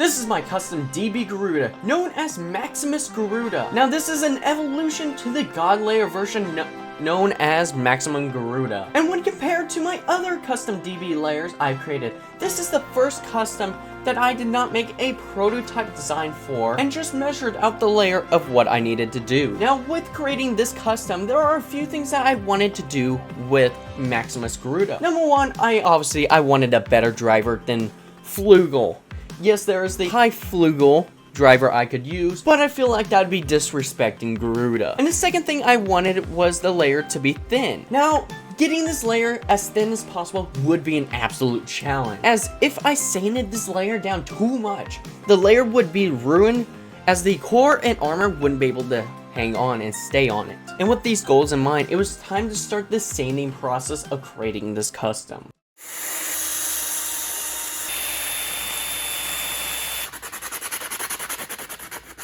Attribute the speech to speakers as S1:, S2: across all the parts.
S1: This is my custom DB Garuda, known as Maximus Garuda. Now this is an evolution to the God layer version known as Maximum Garuda. And when compared to my other custom DB layers I've created, this is the first custom that I did not make a prototype design for and just measured out the layer of what I needed to do. Now with creating this custom, there are a few things that I wanted to do with Maximus Garuda. Number one, I wanted a better driver than Flugel. Yes, there is the high Flugel driver I could use, but I feel like that'd be disrespecting Garuda. And the second thing I wanted was the layer to be thin. Now, getting this layer as thin as possible would be an absolute challenge, as if I sanded this layer down too much, the layer would be ruined, as the core and armor wouldn't be able to hang on and stay on it. And with these goals in mind, it was time to start the sanding process of creating this custom.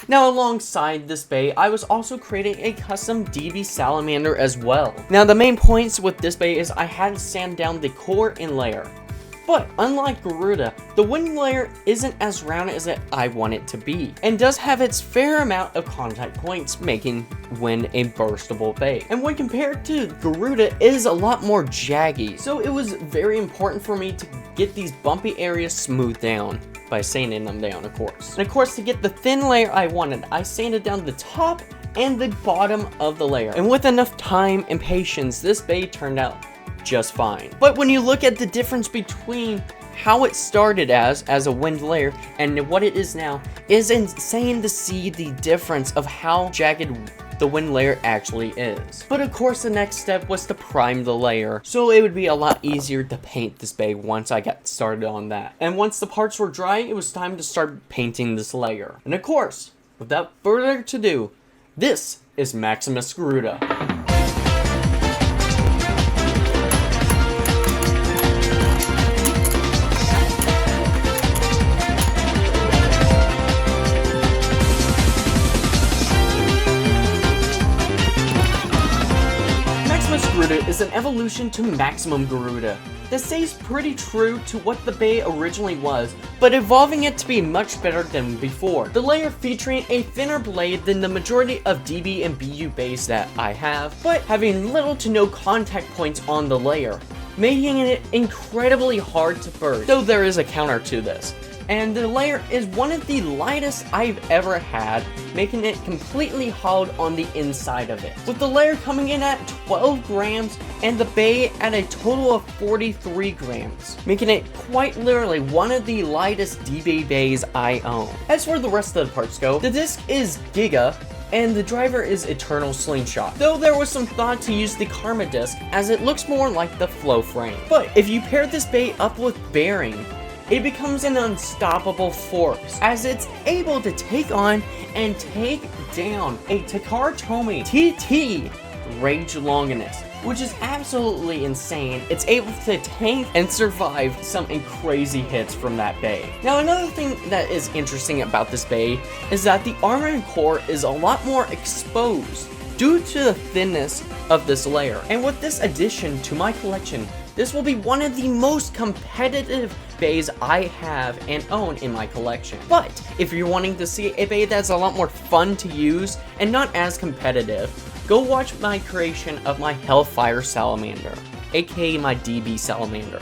S1: Now alongside this bay, I was also creating a custom DB salamander as well. Now the main points with this bay is I had to sand down the core and layer. But unlike Garuda, the wind layer isn't as round as I want it to be, and does have its fair amount of contact points, making wind a burstable bay. And when compared to Garuda, it is a lot more jaggy, so it was very important for me to get these bumpy areas smoothed down by sanding them down, of course. And of course, to get the thin layer I wanted, I sanded down the top and the bottom of the layer. And with enough time and patience, this bay turned out just fine. But when you look at the difference between how it started as a wind layer and what it is now, is insane to see the difference of how jagged the wind layer actually is. But of course, the next step was to prime the layer, so it would be a lot easier to paint this bay once I got started on that. And once the parts were dry, it was time to start painting this layer. And of course, without further ado, this is Maximus Garuda. Garuda is an evolution to Maximum Garuda that stays pretty true to what the bay originally was, but evolving it to be much better than before. The layer featuring a thinner blade than the majority of DB and BU bays that I have, but having little to no contact points on the layer, making it incredibly hard to burst, though there is a counter to this. And the layer is one of the lightest I've ever had, making it completely hollowed on the inside of it. With the layer coming in at 12 grams and the bay at a total of 43 grams, making it quite literally one of the lightest DB bays I own. As for the rest of the parts go, the disc is Giga, and the driver is Eternal Slingshot, though there was some thought to use the Karma disc as it looks more like the flow frame. But if you pair this bay up with Bearing, it becomes an unstoppable force, as it's able to take on and take down a Takara Tomy TT Rage Longinus, which is absolutely insane. It's able to tank and survive some crazy hits from that bay. Now another thing that is interesting about this bay is that the armor and core is a lot more exposed due to the thinness of this layer. And with this addition to my collection, this will be one of the most competitive bays I have and own in my collection. But if you're wanting to see a bay that's a lot more fun to use and not as competitive, go watch my creation of my Hellfire Salamander, aka my DB Salamander.